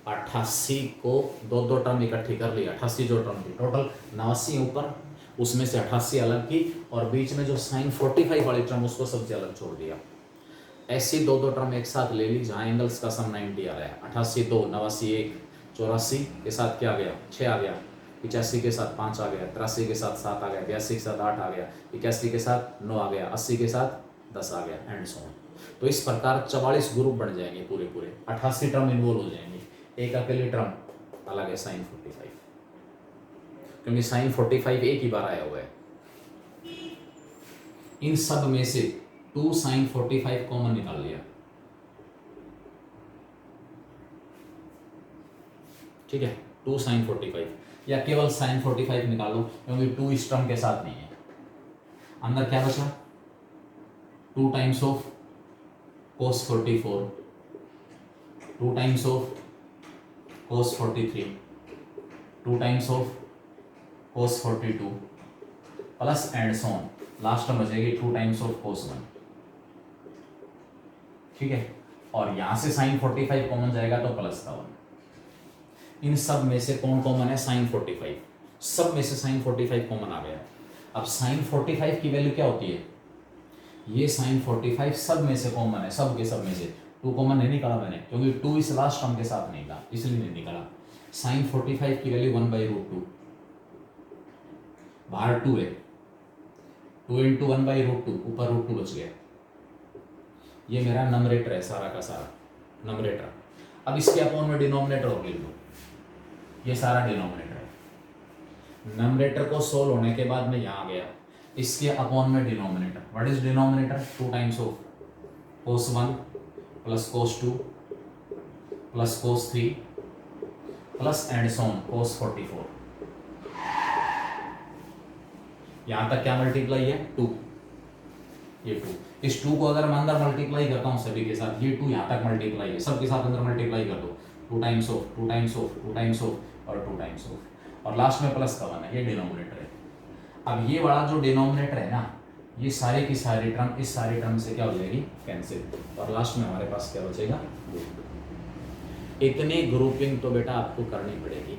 88 को 2 टर्म इकट्ठी कर ली, 88 जो टर्म थी टोटल 89 ऊपर, उसमें से 88 अलग की, और बीच में जो साइन 45 वाली टर्म उसको सबसे अलग छोड़ दिया। ऐसी 2 टर्म एक साथ ले ली जहाँ एंगल्स का सम 90 आ रहा है, 88 2 89 1 84 के साथ क्या आ गया 6 आ गया, 85 के साथ 5 आ गया, 83 के साथ 7 आ गया, 82 के साथ 8 आ गया, 81 के साथ 9 आ गया, 80 के साथ 10 आ गया, एंड सो ऑन। तो इस प्रकार 44 ग्रुप बन जाएंगे पूरे पूरे, 88 टर्म इन्वॉल्व हो जाएंगे, एक अकेले टर्म अलग है साइन 45, क्योंकि साइन 45 एक ही बार आया हुआ है। इन सब में से 2 साइन 45 कॉमन निकाल लिया, ठीक है, 2 साइन 45, या केवल साइन 45 निकालो क्योंकि 2 इस टर्म के साथ नहीं है। अंदर क्या बचा, 2 times of cos 44, 2 times of cos 43, 2 times of cos 42, plus and so on, last में बचेगी 2 टाइम्स ऑफ cos 1, ठीक है। और यहां से साइन 45 कॉमन जाएगा तो प्लस का 1। इन सब में से कौन कॉमन है, साइन 45, सब में से साइन 45 कॉमन आ गया। अब साइन 45 की वैल्यू क्या होती है, ये साइन 45 सब में से कॉमन है, सब के सब में से 2 कॉमन नहीं निकाला मैंने, क्योंकि 2 इस लास्ट टर्म के साथ नहीं था इसलिए नहीं निकाला। साइन 45 की वैल्यू 1/√2, बाहर 2 है, 2 इंटू 1/√2, ऊपर √2 बच गया। ये मेरा नमरेटर है सारा का सारा नमरेटर। अब इसके अपॉन में डिनोमिनेटर और लिख दो, ये सारा डिनोमिनेटर है। नमरेटर को सोल्व होने के बाद मैं यहाँ गया, इसके अपॉन में denominator, what is denominator, 2 times of cos 1 plus cos 2 plus cos 3 plus and so on cos 44। यहां तक क्या मल्टीप्लाई है, 2, ये 2, इस 2 को अगर मैं अंदर मल्टीप्लाई करता हूं सभी के साथ, ये 2 यहां तक मल्टीप्लाई है, सबके साथ अंदर मल्टीप्लाई कर दो, 2 times of 2 times of 2 times of और 2 टाइम्स ऑफ, और लास्ट में प्लस का 1 है, ये डिनोमिनेटर है। अब ये वाला जो डिनोमिनेटर है ना, ये सारे की सारी टर्म इस सारी टर्म से क्या हो जाएगी, कैंसिल, और लास्ट में हमारे पास क्या बचेगा, इतनी ग्रुपिंग तो बेटा आपको करनी पड़ेगी।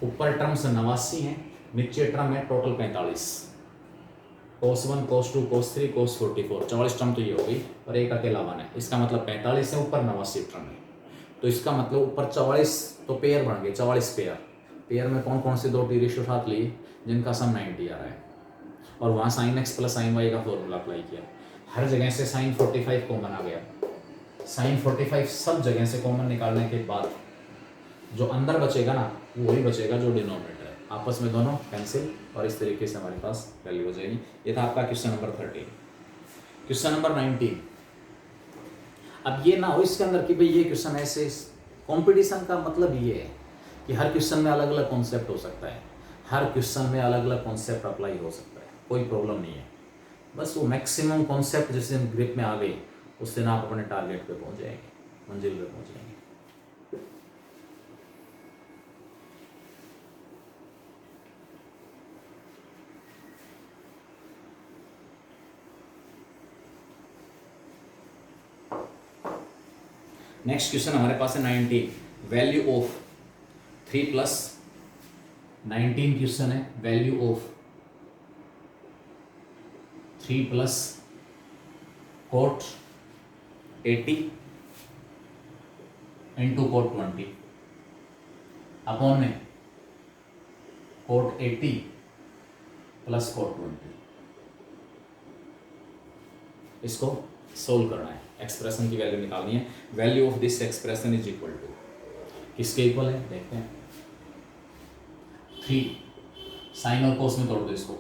ऊपर टर्म्स 89 है, नीचे टर्म है total 45, cos 1 cos 2 cos 3 cos 44, 44 term तो ये हो गई, और एक अकेला 1 है, इसका मतलब 45 है, ऊपर 89 टर्म है, तो इसका मतलब ऊपर 44 तो पेयर बन गए, 44 पेयर। पेयर में कौन कौन से 2 टी रेशियो साथ लिए जिनका सम 90 आ रहा है, और वहाँ sine x plus sine y का फॉर्मूला अप्लाई किया, हर जगह से साइन 45 कॉमन आ गया। साइन 45 सब जगह से कॉमन निकालने के बाद जो अंदर बचेगा ना वो वही बचेगा जो डिनोमिनेटर है, आपस में दोनों कैंसिल, और इस तरीके से हमारे पास वैल्यू हो जाएगी। ये था आपका क्वेश्चन नंबर 13। Question number 19। अब ये ना हो इसके अंदर कि भाई ये क्वेश्चन ऐसे, कंपटीशन का मतलब ये है कि हर क्वेश्चन में अलग अलग कॉन्सेप्ट हो सकता है, हर क्वेश्चन में अलग अलग कॉन्सेप्ट अप्लाई हो सकता है, कोई प्रॉब्लम नहीं है। बस वो मैक्सिमम कॉन्सेप्ट जिस दिन ग्रिप में आ गई उस दिन आप अपने टारगेट पे पहुंच जाएंगे, मंजिल पे पहुंच जाएंगे। नेक्स्ट क्वेश्चन हमारे पास है 19, वैल्यू ऑफ 3 प्लस 19 क्वेश्चन है, value of 3 plus coat 80 into coat 20 upon में कोट 80 प्लस कोट 20। इसको सोल्व करना है, एक्सप्रेशन की वैल्यू निकालनी है। Value of this expression is equal to, किसके इक्वल है देखते हैं, 3 साइन और कोस में तोड़ दो इसको,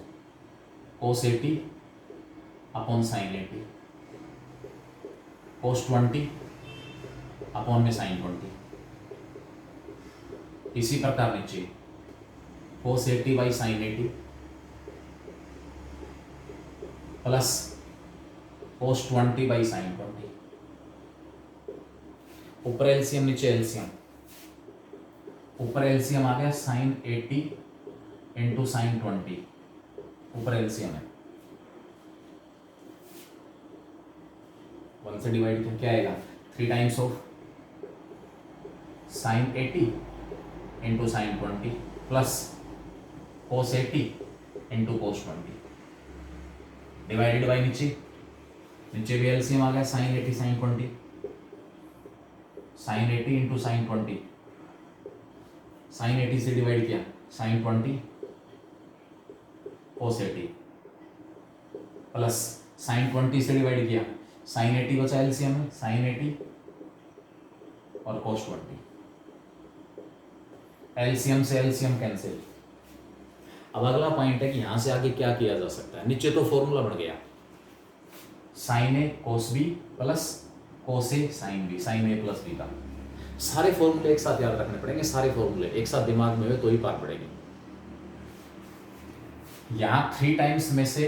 कोस 80 अपॉन साइन 80, कोस 20 अपॉन में साइन 20। इसी प्रकार नीचे कोस 80 by sine 80 plus cos 20 by sine 20, ऊपर एलसीएम नीचे एलसीएम, ऊपर एलसीएम आ गया साइन 80 इंटू साइन 20, ऊपर एलसीएम है, 1 से डिवाइड किया क्या आएगा, 3 times of sine 80 into sine 20 plus cos 80 into cos 20 divided by नीचे भी एलसीएम आ गया sine 80 sine 20, sine 80 into sine 20, sine 80 से डिवाइड किया साइन 20 कोस 80 प्लस साइन 20 से डिवाइड किया साइन 80 बचा एलसीएम में साइन 80 और कोस 20, एलसीएम से एलसीएम कैंसिल। अब अगला पॉइंट है कि यहां से आगे क्या किया जा सकता है। नीचे तो फॉर्मूला बन गया साइन ए कोस बी प्लस कोस ए साइन बी, साइन ए प्लस बी का। सारे फॉर्मूले एक साथ याद रखने पड़ेंगे, सारे फॉर्मूले एक साथ दिमाग में हुए तो ही पार पड़ेगी। यहां 3 टाइम्स में से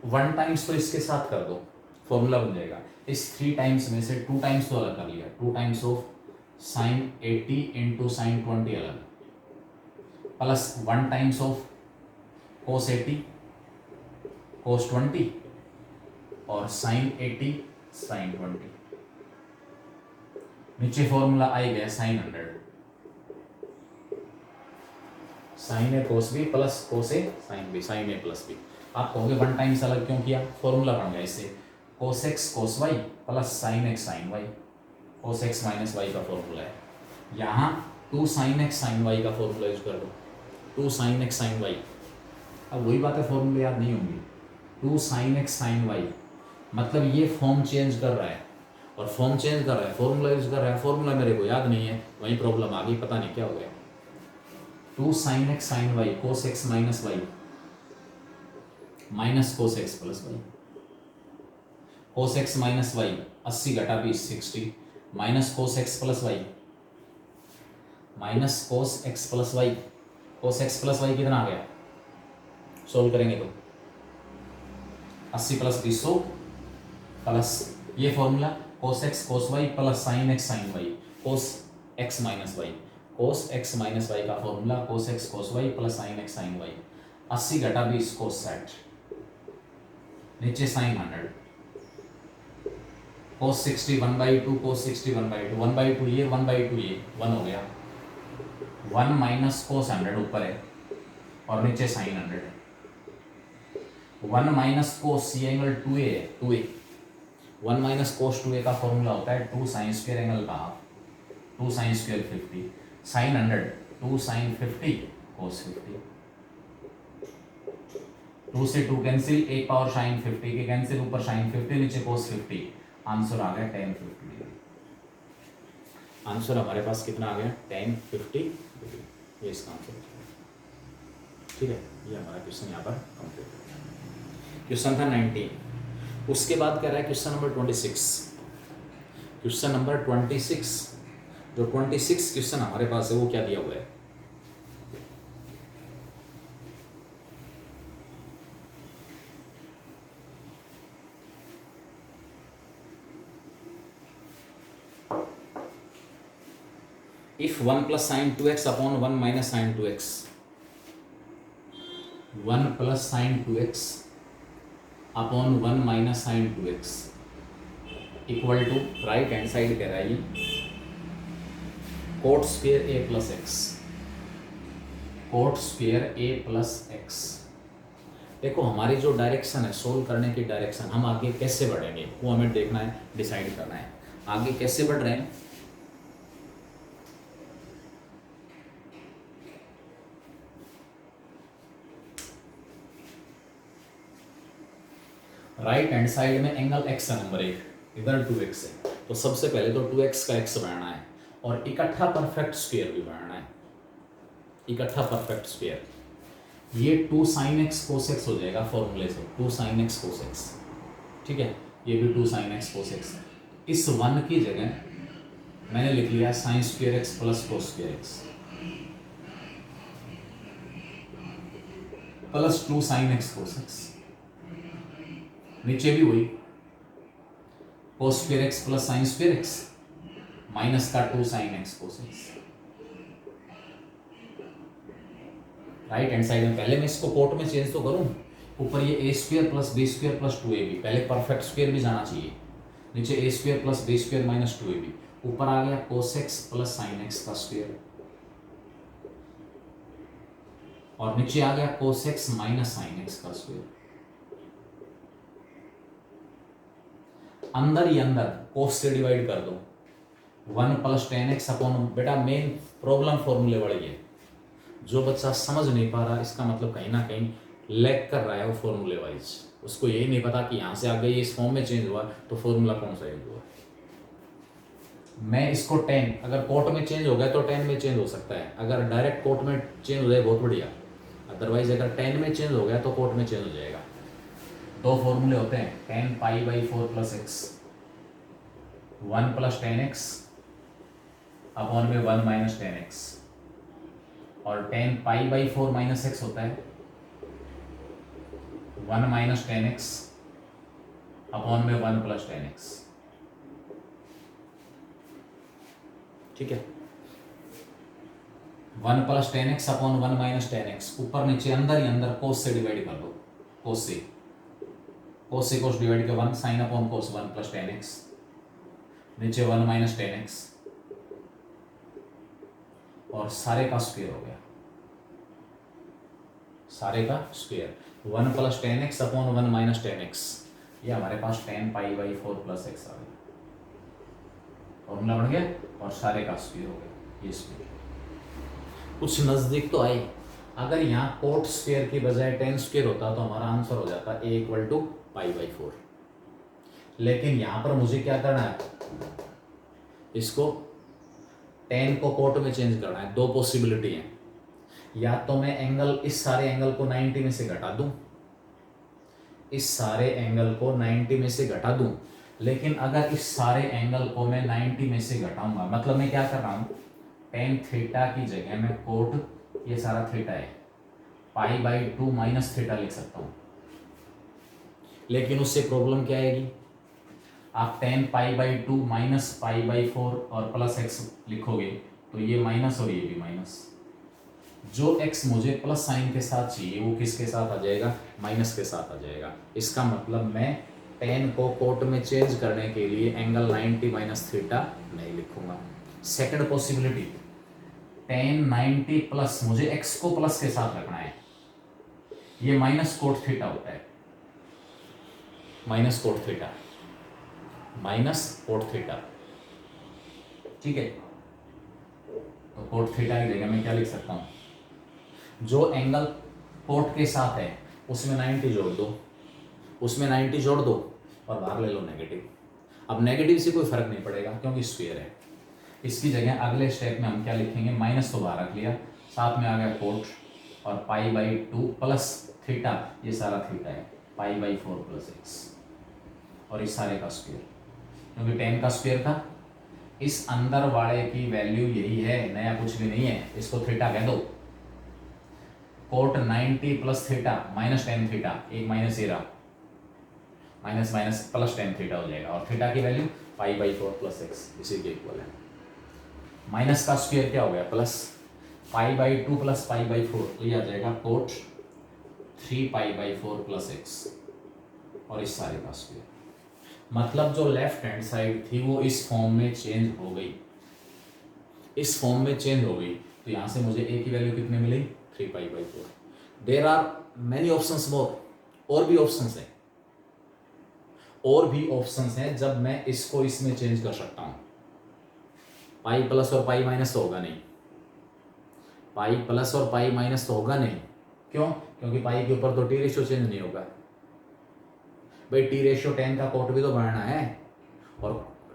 1 टाइम्स तो इसके साथ कर दो, फॉर्मूला बन जाएगा। इस 3 टाइम्स में से 2 टाइम्स तो अलग कर लिया, 2 times of sine 80 into sine 20 अलग, प्लस 1 टाइम्स ऑफ कोस 80 कोस 20 और साइन 80 साइन 20। नीचे फॉर्मूला आ गया साइन 100, साइन ए कोस बी प्लस कोस ए साइन बी, साइन ए प्लस बी। आप कहोगे 1 टाइम्स अलग क्यों किया, फॉर्मूला बन गया इससे cos x cos y plus sine x sine y, cos x minus y का फॉर्मूला है। यहाँ 2 साइन एक्स साइन वाई का फॉर्मूला यूज कर दो, 2 साइन एक्स साइन वाई। अब वही बात है, फॉर्मूले याद नहीं होंगी। 2 साइन एक्स साइन वाई मतलब ये फॉर्म चेंज कर रहा है, और फॉर्म चेंज कर रहा है फॉर्मूला यूज कर रहा है, फॉर्मूला मेरे को याद नहीं है, वही प्रॉब्लम आ गई, पता नहीं क्या हो गया। 2 sine x sine y cos x minus y minus cos x plus y, cos x minus y 80 घटा 20 60 minus cos x plus y minus cos x plus y, cos x plus y कितना आ गया, solve करेंगे तो 80 plus 20 100 plus ये formula cos x cos y plus sine x sine y cos x minus y, cos x minus y का formula cos x cos y plus sine x sine y, 80 घटा 20 कोस 60 नीचे sign 100 कोस 60 1/2 कोस 60 1/2 1/2 ये 1/2 ये 1 हो गया, 1 minus कोस 100 ऊपर है और नीचे साइन 100 है, 1 माइनस कोस ये एंगल 2a है 2a, 1 माइनस कोस 2a का फॉर्मूला होता है 2 साइन स्क्वायर एंगल का half, 2 sine square 50 sine 100 2 sine 50 cos 50, 2 से 2 कैंसिल, एक पावर साइन 50 के कैंसिल, ऊपर साइन 50 नीचे कोस 50, आंसर आ गया tan 50 डिग्री। आंसर हमारे पास कितना आ गया tan 50 डिग्री, ये इसका आंसर है। ठीक है, ये हमारा क्वेश्चन यहाँ पर कंप्लीट हो गया। क्वेश्चन था 19। उसके बाद कह रहा है क्वेश्चन नंबर 26। क्वेश्चन नंबर 26, जो 26 क्वेश्चन हमारे पास है वो क्या दिया हुआ है, if 1 plus sin 2x upon 1 minus sin 2x, 1 plus sin 2x upon 1 minus sin 2x equal to, right hand side कह रहा है ये cot square a plus x, cot square a plus x. देखो हमारी जो डायरेक्शन है solve करने की डायरेक्शन, हम आगे कैसे बढ़ेंगे वो हमें देखना है, डिसाइड करना है आगे कैसे बढ़ रहे हैं। राइट हैंड साइड में एंगल x है नंबर 1, इधर 2x है, तो सबसे पहले तो 2x का x बनाना है और इकट्ठा परफेक्ट स्क्वायर भी बनाना है, इकट्ठा परफेक्ट स्क्वायर। ये 2 sin x cos x हो जाएगा फॉर्मूले से, 2 sin x cos x, ठीक है, ये भी 2 sin x cos x। इस 1 की जगह मैंने लिख लिया sin square x plus cos square x plus 2 sin x cos x, नीचे भी वही cos square x plus sin square x minus का 2 sin x cos x। Right hand side में पहले मैं इसको कोट में चेंज तो करूं, ऊपर ये a square plus b square plus 2ab, पहले परफेक्ट स्क्वायर भी जाना चाहिए, नीचे a square plus b square minus 2ab, ऊपर आ गया cos x plus sin x का स्क्वायर और नीचे आ गया cos x minus sin x का स्क्वायर। अंदर ही अंदर cos से डिवाइड कर दो, 1 प्लस टेन एक्स अपॉन, बेटा मेन प्रॉब्लम फॉर्मूले वाली है, जो बच्चा समझ नहीं पा रहा इसका मतलब कहीं ना कहीं लैग कर रहा है वो फॉर्मूले वाइज, उसको यही नहीं पता कि यहाँ से आगे ये इस फॉर्म में चेंज हुआ तो फॉर्मूला कौन सा यूज हुआ। मैं इसको 10, अगर कोट में चेंज हो गया तो 10 में चेंज हो सकता है, अगर डायरेक्ट कोट में चेंज हो जाए बहुत बढ़िया, अदरवाइज अगर 10 में चेंज हो गया तो कोट में चेंज हो जाएगा। दो फॉर्मूले होते हैं, 10 पाई by 4 plus x, 1 plus 10x upon में 1 माइनस 10x, और 10 पाई बाई 4 माइनस एक्स होता है 1 माइनस 10x अपॉन में 1 प्लस 10x, ठीक है। 1 plus 10x upon 1 minus 10x, ऊपर नीचे अंदर ही अंदर कोस से डिवाइड कर दो, कोस से कोस डिवाइड के 1 साइन अपॉन कोस 1 प्लस 10x, नीचे 1 माइनस 10x और सारे का स्क्वायर हो गया, सारे का square 1 plus 10x upon 1 minus 10x, ये हमारे पास 10 पाई बाई 4 प्लस एक्स आ गया, फॉर्मूला बन गया और सारे का स्क्वायर हो गया, ये स्क्वायर कुछ नजदीक तो आए। अगर यहाँ कोट स्क्वायर की बजाय 10 स्क्वायर होता तो हमारा आंसर हो जाता a equal to pi by 4, लेकिन यहाँ पर मुझे क्या करना है, इसको 10 को कोट में चेंज करना है। दो पॉसिबिलिटी है, या तो मैं एंगल, इस सारे एंगल को 90 में से घटा दूं, इस सारे एंगल को 90 में से घटा दूं, लेकिन अगर इस सारे एंगल को मैं 90 में से घटाऊंगा, मतलब मैं क्या कर रहा हूं, tan थीटा की जगह मैं कोट, ये सारा थीटा है, पाई बाई 2 माइनस थीटा लिख सकता हूं, लेकिन उससे प्रॉब्लम क्या आएगी, आप tan pi by 2 minus pi by 4 और प्लस एक्स लिखोगे तो ये माइनस और ये भी माइनस, जो x मुझे प्लस साइन के साथ चाहिए वो किसके साथ आ जाएगा, माइनस के साथ आ जाएगा। इसका मतलब मैं tan को कोट में चेंज करने के लिए एंगल 90 माइनस थीटा नहीं लिखूंगा। सेकंड पॉसिबिलिटी, tan 90 प्लस, मुझे x को प्लस के साथ रखना है, ये माइनस कोट थीटा होता है, minus cot theta, minus cot theta, ठीक है। तो कोट थीटा की जगह मैं क्या लिख सकता हूं, जो एंगल कोट के साथ है उसमें 90 जोड़ दो, उसमें 90 जोड़ दो और भाग ले लो नेगेटिव। अब नेगेटिव से कोई फर्क नहीं पड़ेगा क्योंकि स्क्वायर है। इसकी जगह अगले स्टेप में हम क्या लिखेंगे, माइनस तो बाहर रख लिया, साथ में आ गया कोट और पाई बाई 2 प्लस थीटा, ये सारा थीटा है, पाई बाई 4 प्लस एक्स और इस सारे का स्क्वायर, क्योंकि 10 का स्क्वायर था। इस अंदर वाले की वैल्यू यही है, नया कुछ भी नहीं है, इसको थीटा कह दो। Cot 90 plus theta minus 10 theta, एक माइनस ये रहा, माइनस माइनस प्लस 10 थीटा हो जाएगा और थीटा की value pi by 4 plus x इसी के इक्वल है। माइनस का स्क्वायर क्या हो गया, plus pi by 2 plus pi by 4, तो ये आ जाएगा cot 3 pi by 4 plus x और इस सारे का स्क्वायर। मतलब जो लेफ्ट हैंड साइड थी वो इस फॉर्म में चेंज हो गई, इस फॉर्म में चेंज हो गई। तो यहाँ से मुझे ए की वैल्यू कितनी मिली, 3 pi by 4। There are many options more, और भी ऑप्शंस हैं, और भी ऑप्शंस हैं जब मैं इसको इसमें चेंज कर सकता हूँ। पाई प्लस और पाई माइनस तो होगा नहीं, पाई प्लस और पाई माइनस तो होगा नहीं, क्यों? क्योंकि पाई के ऊपर तो टी रेशियो चेंज नहीं होगा भाई। टी रेशियो 10 का कोट भी तो बढ़ना है, और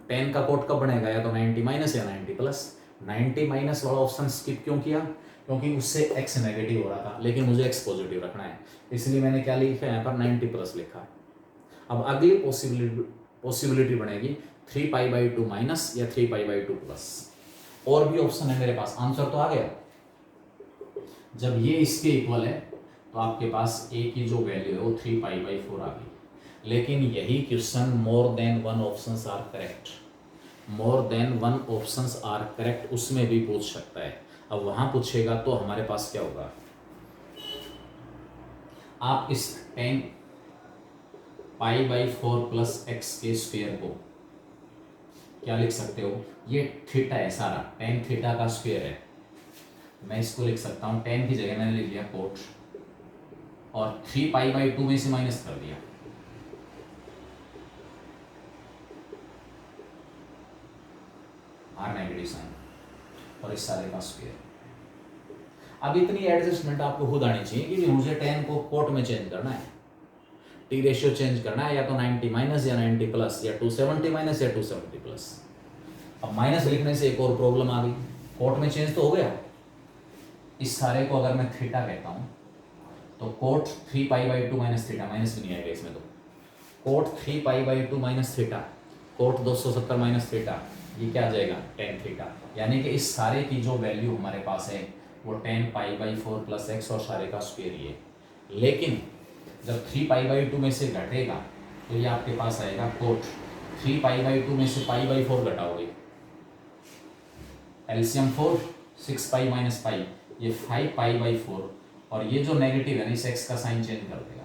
10 का कोट कब बनेगा, या तो 90 माइनस या 90 प्लस। 90 माइनस वाला ऑप्शन स्किप क्यों किया, क्योंकि उससे x नेगेटिव हो रहा था, लेकिन मुझे x पॉजिटिव रखना है, इसलिए मैंने क्या लिखा है यहाँ पर 90 प्लस लिखा। अब अगली पॉसिबिलिटी बनेगी 3 पाई बाई 2 माइनस या 3 पाई बाई 2 प्लस। और भी ऑप्शन है मेरे पास, आंसर तो आ गया। जब ये इसके इक्वल है तो आपके पास a की जो वैल्यू है वो 3 पाई बाई 4 आ गई। लेकिन यही question more than one options are correct, more than one options are correct उसमें भी पूछ सकता है। अब वहां पूछेगा तो हमारे पास क्या होगा, आप इस 10 पाई बाई 4 प्लस एक्स के स्क्वायर को क्या लिख सकते हो, ये थीटा है सारा, 10 थीटा का स्क्वायर है। मैं इसको लिख सकता हूँ 10 की जगह मैंने लिख दिया कोट और 3 पाई बाई 2 में से माइनस कर दिया, आर नेगेटिव साइन और इस सारे का स्क्वायर। अब इतनी एडजस्टमेंट आपको खुद आनी चाहिए कि मुझे 10 को कोट में चेंज करना है, टी रेशियो चेंज करना है, या तो 90 माइनस या 90 प्लस या 270 माइनस या 270 प्लस। अब माइनस लिखने से एक और प्रॉब्लम आ गई, कोट में चेंज तो हो गया, इस सारे को अगर मैं थीटा कहता हूँ तो cot 3 pi by 2 minus theta, minus भी नहीं आएगा इसमें, तो cot 3 pi by 2 minus theta, cot 270 minus theta, ये क्या आ जाएगा 10 थीटा। यानी कि इस सारे की जो वैल्यू हमारे पास है वो 10 पाई बाई 4 प्लस एक्स और सारे का स्क्वायर ही है। लेकिन जब 3 पाई बाई 2 में से घटेगा तो ये आपके पास आएगा कोट 3 पाई बाई 2 में से पाई बाई 4 घटाओगे, एलसीएम 4, 6 पाई माइनस पाई, ये 5 पाई बाई 4, और ये जो नेगेटिव है ना इस एक्स का साइन चेंज कर देगा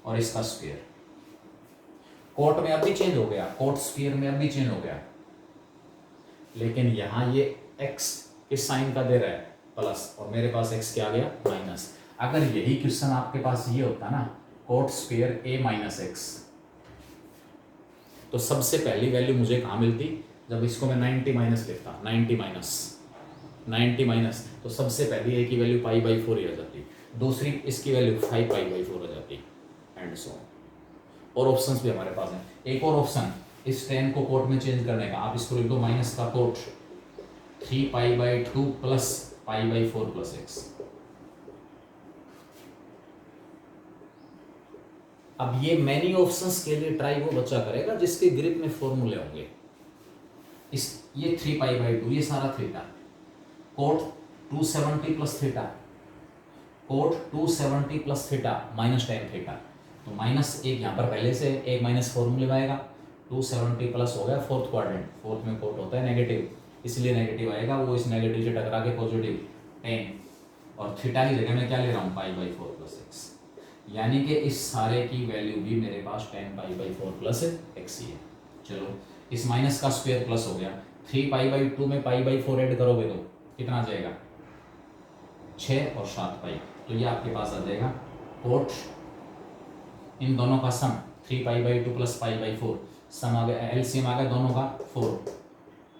और इसका स्क्वायर। कोट में अब भी चेंज हो गया, कोट स्क्वायर में अब भी चेंज हो गया, लेकिन यहाँ ये एक्स किस साइन का दे रहा है प्लस, और मेरे पास एक्स क्या आ गया माइनस। अगर यही क्वेश्चन आपके पास ये होता ना कोट स्क्वायर ए माइनस एक्स, तो सबसे पहली वैल्यू मुझे कहाँ मिलती, जब इसको मैं 90 माइनस लिखता, 90 माइनस, तो सबसे पहली ए की वैल्यू पाई बाई 4 ही आ जाती, दूसरी इसकी वैल्यू 5 पाई बाई 4 आ जाती, एंड सो और ऑप्शंस भी हमारे पास हैं। एक और ऑप्शन इस 10 को कोट में चेंज करने का, आप इसको लिख दो माइनस का cot 3 pi by 2 plus pi by 4 plus x. अब ये मैनी ऑप्शंस के लिए ट्राई वो बच्चा करेगा जिसके ग्रिप में फॉर्मूले होंगे। इस ये 3 पाई बाई 2 ये सारा theta, cot 270 plus theta, cot 270 plus theta minus 10 theta, तो माइनस एक यहाँ पर पहले से एक माइनस फॉर्मूले में आएगा, 270 प्लस हो गया फोर्थ क्वाड्रेंट, फोर्थ में कोट होता है नेगेटिव, इसलिए नेगेटिव आएगा, वो इस नेगेटिव से टकरा के पॉजिटिव 10, और थीटा की जगह में क्या ले रहा हूँ पाई बाई 4 प्लस एक्स। यानी कि इस सारे की वैल्यू भी मेरे पास 10 पाई बाई 4 प्लस एक्स ही है। चलो इस माइनस का स्क्वायर प्लस हो गया, 3 पाई बाई 2 में पाई बाई 4 ऐड करोगे तो कितना आ जाएगा 6 और 7 पाई, तो ये आपके पास आ जाएगा कोट इन दोनों का सम 3 pi by 2 plus pi by 4, सम आ गया, एलसीएम आ गया दोनों का 4,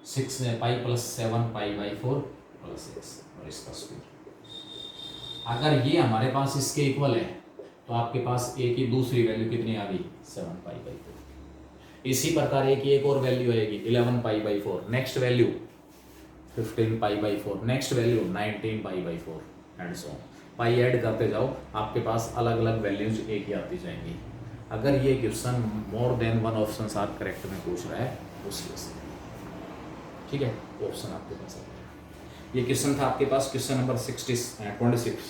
6 pi plus 7 pi by 4 plus x और इसका स्क्वायर। अगर ये हमारे पास इसके इक्वल है तो आपके पास ए की दूसरी वैल्यू कितनी आ गई 7 पाई/4। इसी प्रकार ए की एक और वैल्यू आएगी 11 पाई/4, नेक्स्ट वैल्यू 15 पाई/4, नेक्स्ट वैल्यू 19 पाई/4 एंड सो पाई ऐड करते जाओ, आपके पास अलग अलग वैल्यूज ए की आती जाएंगी। अगर ये question more than one option are correct में पूछ रहा है उस केस में, ठीक है, ऑप्शन आपके पास आ गया। ये क्वेश्चन था आपके पास question number 26।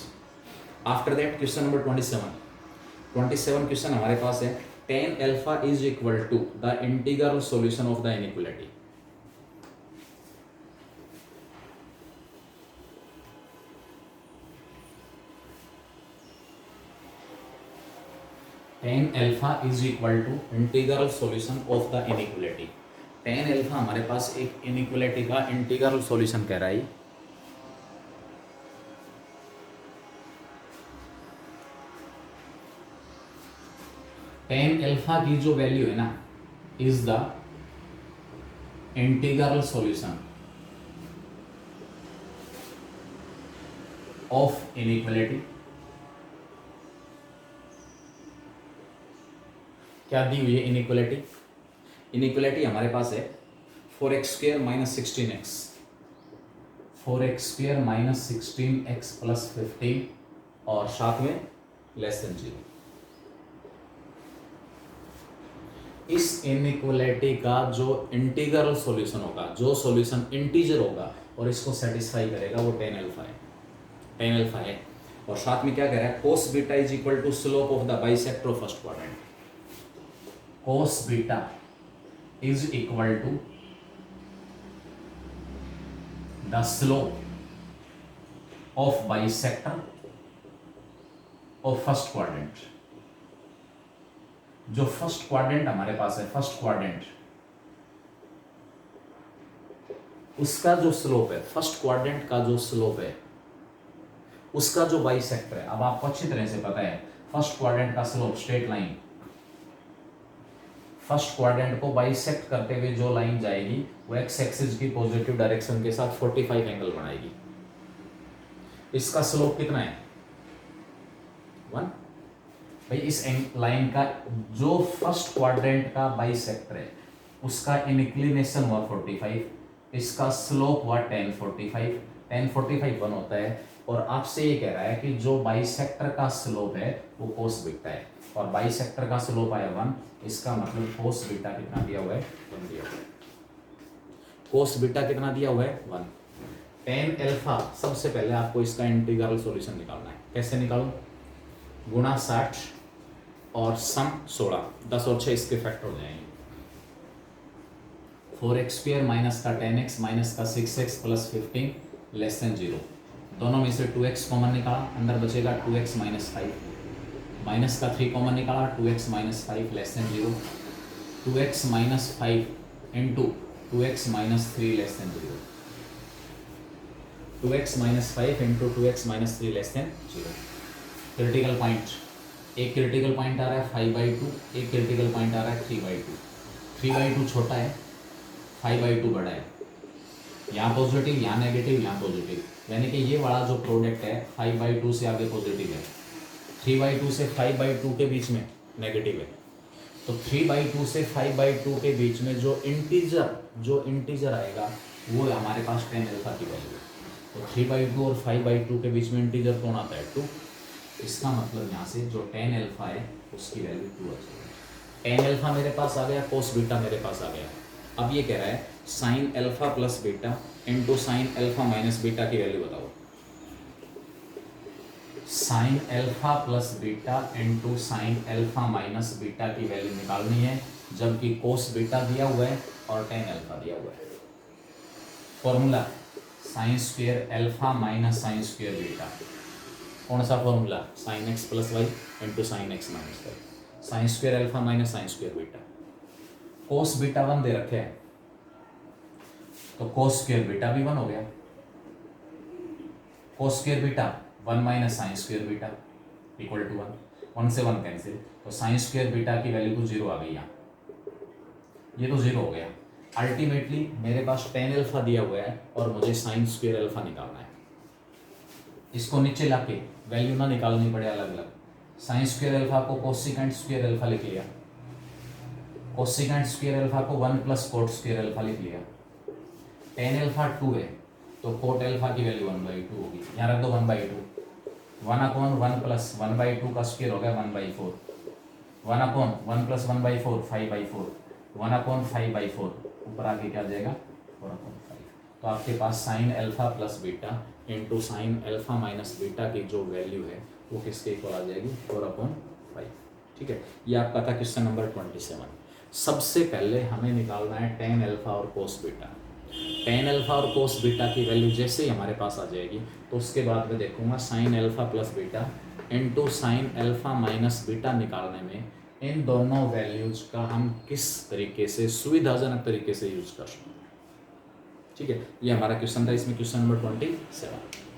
After that question number 27 question हमारे पास है tan alpha is equal to the integral solution of the inequality. tan alpha is equal to integral solution of the inequality. tan alpha हमारे पास एक inequality का integral solution कह रहा है। tan अल्फा की जो वैल्यू है ना is the integral solution of inequality. क्या दी हुई है इनइक्वालिटी? इनइक्वालिटी हमारे पास है 4x² - 16x, 4x² - 16x + 15 और साथ में <0। इस इनइक्वालिटी का जो इंटीग्रल सॉल्यूशन होगा, जो सॉल्यूशन इंटीजर होगा और इसको सेटिस्फाई करेगा वो tan अल्फा है, tan अल्फा है। और साथ में क्या कह रहा है cos beta is equal to slope of the bisector of first quadrant. cos beta is equal to the slope of bisector of first quadrant. जो फर्स्ट क्वाड्रेंट हमारे पास है, फर्स्ट क्वाड्रेंट, उसका जो स्लोप है, फर्स्ट क्वाड्रेंट का जो slope है उसका जो बाइसेक्टर है। अब आपको अच्छी तरह से पता है फर्स्ट क्वाड्रेंट का slope straight line, first quadrant को बाइसेक्ट करते हुए जो लाइन जाएगी वो एक्स एक्सिस की पॉजिटिव डायरेक्शन के साथ 45 एंगल बनाएगी। इसका स्लोप कितना है 1। भाई इस लाइन का जो फर्स्ट क्वाड्रेंट का बाइसेक्टर है उसका इंक्लिनेशन हुआ 45, इसका स्लोप हुआ tan 45, tan 45 1 होता है। और आपसे ये कह रहा है कि जो बाइसेक्टर का स्लोप है वो cos बीटा है और बाइसेक्टर का स्लोप आया 1, इसका मतलब cos बीटा कितना दिया हुआ है 1 दिया हुआ है। cos बीटा कितना दिया हुआ है 1। tan अल्फा सबसे पहले आपको इसका इंटीग्रल सॉल्यूशन निकालना है। कैसे निकालो? गुणा 60 और सम 16, 10 और 6 इसके फैक्टर हो जाएंगे। 4x² माइनस का 10x माइनस का 6x + 15 <0। दोनों में से 2x कॉमन निकाला, अंदर बचेगा 2x - 5, माइनस का 3 कॉमन निकाला 2x - 5 <0। 2x - 5 into 2x - 3 <0। 2x - 5 into 2x - 3 <0। Critical point, एक क्रिटिकल पॉइंट आ रहा है 5/2, एक क्रिटिकल पॉइंट आ रहा है 3/2। 3/2 छोटा है, 5/2 बड़ा है। यहाँ पॉजिटिव, यहाँ नेगेटिव, यहाँ पॉजिटिव, यानी कि ये वाला जो प्रोडक्ट है 5/2 से आगे पॉजिटिव है, 3/2 से 5/2 के बीच में नेगेटिव है। तो 3/2 से 5/2 के बीच में जो इंटीजर आएगा वो हमारे पास tan अल्फा की वैल्यू है। तो 3/2 और 5/2 के बीच में इंटीजर कौन आता है 2। इसका मतलब यहाँ से जो tan अल्फा है उसकी वैल्यू 2 आ जाएगी। tan अल्फा मेरे पास आ गया, cos बीटा मेरे पास आ गया। अब ये कह रहा है sin alpha plus beta into sin alpha minus beta की वैल्यू बताओ। sin alpha plus beta into sin alpha minus beta की वैल्यू निकालनी है, जबकि cos बीटा दिया हुआ है और tan अल्फा दिया हुआ है। Formula sin² alpha minus sin² beta. कौन सा formula? sin x + y into sin x - y, sin² alpha minus sin² beta. cos beta 1 दे रखे हैं तो cos² बीटा भी 1 हो गया। cos² beta 1 minus sin² beta equal to 1, 1 से 1 कैंसिल, तो sin² बीटा की वैल्यू तो 0 आ गई यहाँ, ये तो 0 हो गया। अल्टीमेटली मेरे पास tan अल्फा दिया हुआ है और मुझे sin² अल्फा निकालना है। इसको नीचे लाके वैल्यू ना निकालनी पड़े अलग अलग, साइन स्क्वायर अल्फा को कोसिकेंट स्क्वायर अल्फा लिख लिया, कोसिकेंट स्क्वायर अल्फा को 1 प्लस कोट स्क्वायर अल्फा लिख लिया, टेन अल्फा 2 है तो कोट अल्फा की वैल्यू 1/2 होगी, यहाँ रख दो 1/2, 1/1 प्लस 1/2 का स्क्वायर हो गया 1/4, 1/1 प्लस 1/4 5/4, 1/5/4 ऊपर आके क्या आ जाएगा 4/5। तो आपके पास sine alpha plus beta into sine alpha minus beta की जो वैल्यू है वो किसके इक्वल आ जाएगी 4/5। ठीक है, ये आपका था क्वेश्चन नंबर 27। सबसे पहले हमें निकालना है टेन अल्फा और कोस बीटा। टेन अल्फा और कोस बीटा की वैल्यू जैसे ही हमारे पास आ जाएगी तो उसके बाद मैं देखूंगा sign alpha plus beta into sine alpha minus beta निकालने में इन दोनों वैल्यूज का हम किस तरीके से सुविधाजनक तरीके से यूज कर सकते हैं। ठीक है, ये हमारा क्वेश्चन था, इसमें क्वेश्चन नंबर 27।